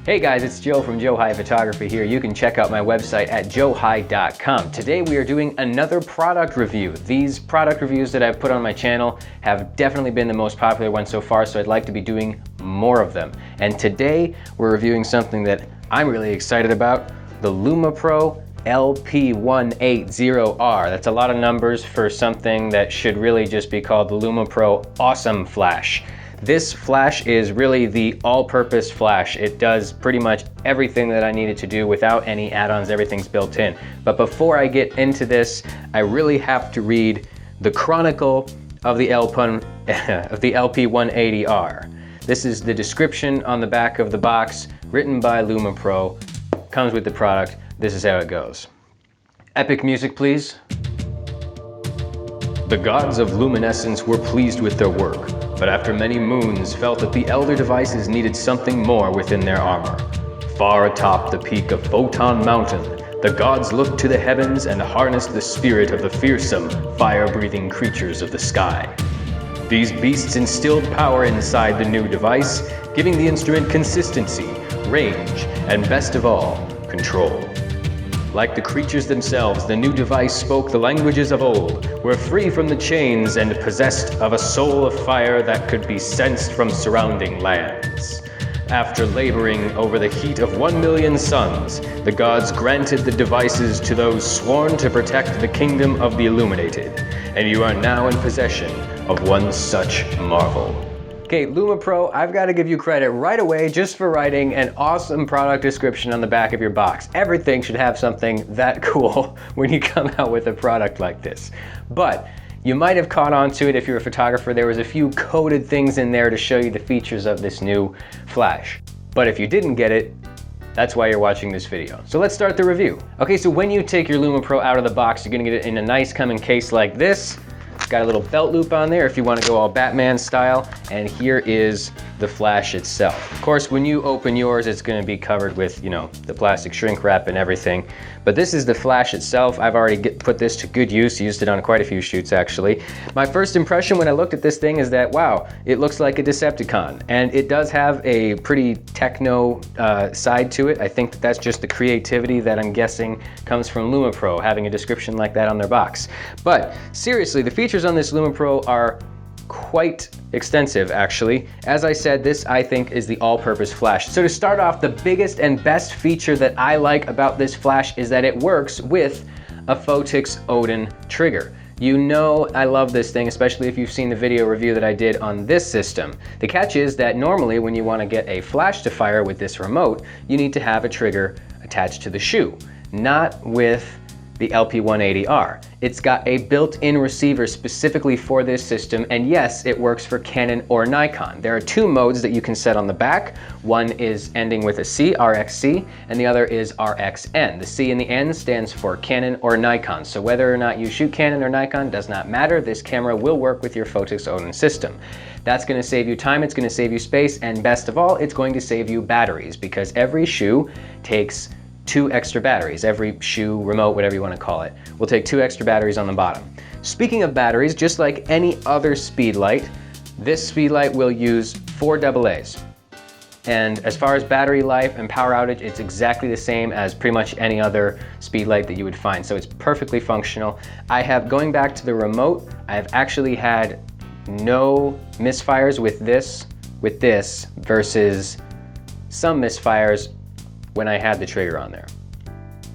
Hey guys, it's Joe from Joe High Photography here. You can check out my website at joehigh.com. Today we are doing another product review. These product reviews that I've put on my channel have definitely been the most popular ones so far, so I'd like to be doing more of them. And today we're reviewing something that I'm really excited about, the LumoPro LP180R. That's a lot of numbers for something that should really just be called the LumoPro Awesome Flash. This flash is really the all-purpose flash. It does pretty much everything that I need it to do without any add-ons. Everything's built in. But before I get into this, I really have to read the chronicle of the LP180R. This is the description on the back of the box, written by LumoPro. Comes with the product. This is how it goes. Epic music, please. The gods of luminescence were pleased with their work, but after many moons felt that the elder devices needed something more within their armor. Far atop the peak of Photon Mountain, the gods looked to the heavens and harnessed the spirit of the fearsome, fire-breathing creatures of the sky. These beasts instilled power inside the new device, giving the instrument consistency, range, and best of all, control. Like the creatures themselves, the new device spoke the languages of old, were free from the chains and possessed of a soul of fire that could be sensed from surrounding lands. After laboring over the heat of 1 million suns, the gods granted the devices to those sworn to protect the kingdom of the illuminated, and you are now in possession of one such marvel. Okay, LumoPro, I've got to give you credit right away just for writing an awesome product description on the back of your box. Everything should have something that cool when you come out with a product like this. But you might have caught on to it if you're a photographer. There was a few coded things in there to show you the features of this new flash. But if you didn't get it, that's why you're watching this video. So let's start the review. Okay, so when you take your LumoPro out of the box, you're gonna get it in a nice coming case like this. It's got a little belt loop on there if you want to go all Batman style, and here is the flash itself. Of course, when you open yours, it's going to be covered with, you know, the plastic shrink wrap and everything. But this is the flash itself. I've already put this to good use, used it on quite a few shoots actually. My first impression when I looked at this thing is that, wow, it looks like a Decepticon, and it does have a pretty techno side to it. I think that's just the creativity that I'm guessing comes from LumoPro, having a description like that on their box. But seriously, the features on this LumoPro are quite extensive actually. As I said, this I think is the all-purpose flash. So to start off, the biggest and best feature that I like about this flash is that it works with a Photix Odin trigger. You know I love this thing, especially if you've seen the video review that I did on this system. The catch is that normally when you want to get a flash to fire with this remote, you need to have a trigger attached to the shoe, not with the LP180R. It's got a built-in receiver specifically for this system, and yes, it works for Canon or Nikon. There are two modes that you can set on the back. One is ending with a C, RXC, and the other is RXN. The C in the end stands for Canon or Nikon, so whether or not you shoot Canon or Nikon does not matter. This camera will work with your Photix Odin system. That's going to save you time, it's going to save you space, and best of all, it's going to save you batteries, because every shoe takes 2 extra batteries. Every shoe, remote, whatever you want to call it, will take 2 extra batteries on the bottom. Speaking of batteries, just like any other speedlight, this speedlight will use 4 AA's. And as far as battery life and power outage, it's exactly the same as pretty much any other speedlight that you would find. So it's perfectly functional. I have, going back to the remote, I have actually had no misfires with this versus some misfires when I had the trigger on there.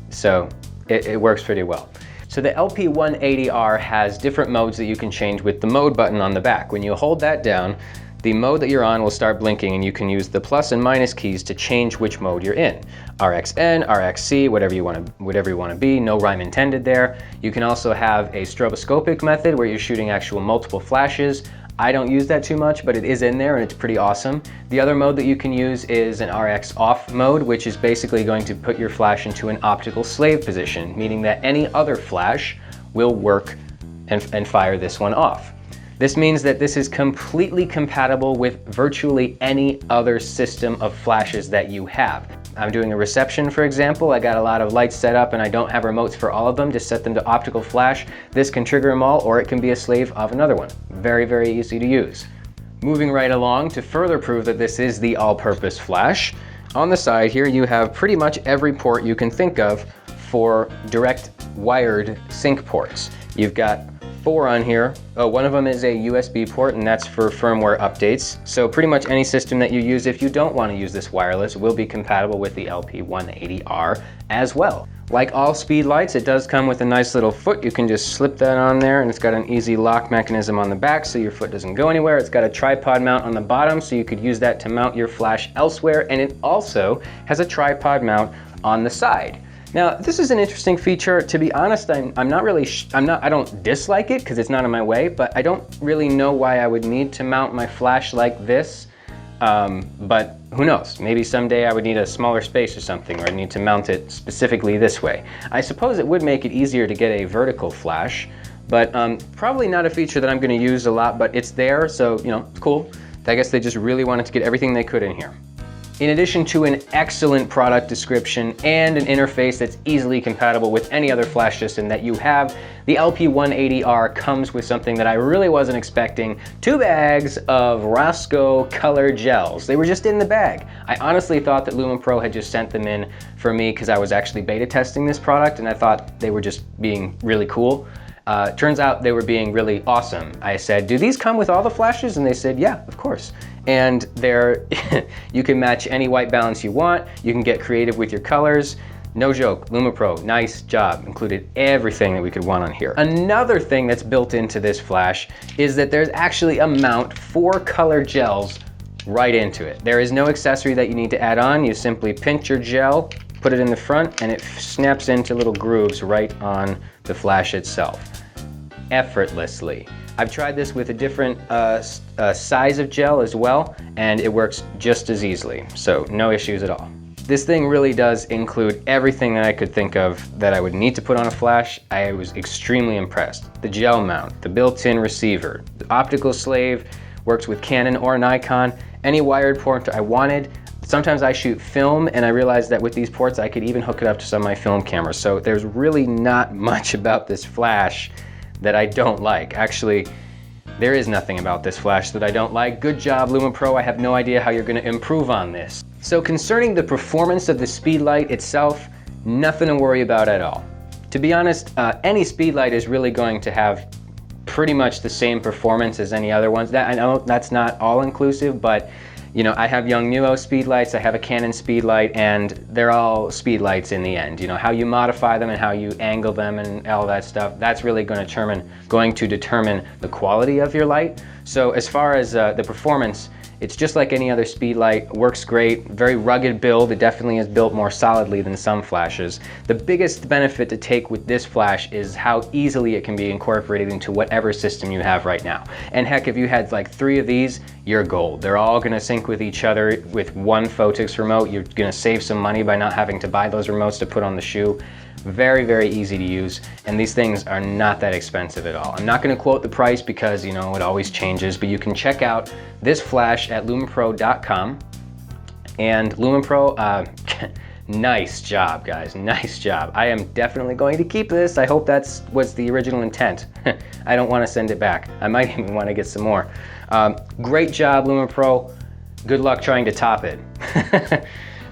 So it works pretty well. So the LP180R has different modes that you can change with the mode button on the back. When you hold that down, the mode that you're on will start blinking, and you can use the plus and minus keys to change which mode you're in. RXN, RXC, whatever you want to be, no rhyme intended there. You can also have a stroboscopic method where you're shooting actual multiple flashes. I don't use that too much, but it is in there and it's pretty awesome. The other mode that you can use is an RX off mode, which is basically going to put your flash into an optical slave position, meaning that any other flash will work and fire this one off. This means that this is completely compatible with virtually any other system of flashes that you have. I'm doing a reception, for example. I got a lot of lights set up and I don't have remotes for all of them. Just set them to optical flash. This can trigger them all, or it can be a slave of another one. Very, very easy to use. Moving right along, to further prove that this is the all-purpose flash, On the side here, you have pretty much every port you can think of for direct wired sync ports. You've got 4 on here. One of them is a USB port, and that's for firmware updates. So pretty much any system that you use, if you don't want to use this wireless, will be compatible with the LP180R as well. Like all speed lights, it does come with a nice little foot. You can just slip that on there, and it's got an easy lock mechanism on the back so your foot doesn't go anywhere. It's got a tripod mount on the bottom, so you could use that to mount your flash elsewhere, and it also has a tripod mount on the side. Now, this is an interesting feature. To be honest, I don't dislike it because it's not in my way, but I don't really know why I would need to mount my flash like this. But who knows? Maybe someday I would need a smaller space or something, or I'd need to mount it specifically this way. I suppose it would make it easier to get a vertical flash, but probably not a feature that I'm going to use a lot, but it's there, so you know, it's cool. I guess they just really wanted to get everything they could in here. In addition to an excellent product description and an interface that's easily compatible with any other flash system that you have, the LP180R comes with something that I really wasn't expecting: 2 bags of Roscoe color gels. They were just in the bag. I honestly thought that LumoPro had just sent them in for me because I was actually beta testing this product, and I thought they were just being really cool. Turns out they were being really awesome. I said, "Do these come with all the flashes?" And they said, "Yeah, of course." And they're you can match any white balance you want. You can get creative with your colors. No joke, LumoPro, nice job. Included everything that we could want on here. Another thing that's built into this flash is that there's actually a mount for color gels right into it. There is no accessory that you need to add on. You simply pinch your gel, put it in the front, and it snaps into little grooves right on the flash itself, effortlessly. I've tried this with a different size of gel as well, and it works just as easily, so no issues at all. This thing really does include everything that I could think of that I would need to put on a flash. I was extremely impressed. The gel mount, the built-in receiver, the optical slave, works with Canon or Nikon, any wired port I wanted. Sometimes I shoot film, and I realized that with these ports I could even hook it up to some of my film cameras, so there's really not much about this flash that I don't like. Actually, there is nothing about this flash that I don't like. Good job, LumoPro. I have no idea how you're going to improve on this. So concerning the performance of the speedlight itself, nothing to worry about at all. To be honest, any speedlight is really going to have pretty much the same performance as any other ones. I know that's not all inclusive, but you know, I have Yongnuo speedlights, I have a Canon speedlight, and they're all speedlights in the end. You know, how you modify them and how you angle them and all that stuff, that's really going to determine the quality of your light. So as far as the performance, it's just like any other speedlight, works great, very rugged build. It definitely is built more solidly than some flashes. The biggest benefit to take with this flash is how easily it can be incorporated into whatever system you have right now. And heck, if you had like 3 of these, you're gold. They're all gonna sync with each other with one Photix remote. You're gonna save some money by not having to buy those remotes to put on the shoe. Very, very easy to use, and these things are not that expensive at all. I'm not going to quote the price because, you know, it always changes, but you can check out this flash at LumoPro.com. And LumoPro, nice job, guys, nice job. I am definitely going to keep this. I hope that's what's the original intent. I don't want to send it back. I might even want to get some more. Great job, LumoPro. Good luck trying to top it.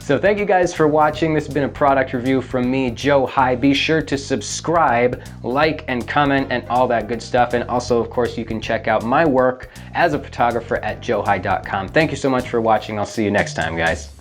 So thank you guys for watching. This has been a product review from me, Joe High. Be sure to subscribe, like, and comment, and all that good stuff. And also, of course, you can check out my work as a photographer at joehigh.com. Thank you so much for watching. I'll see you next time, guys.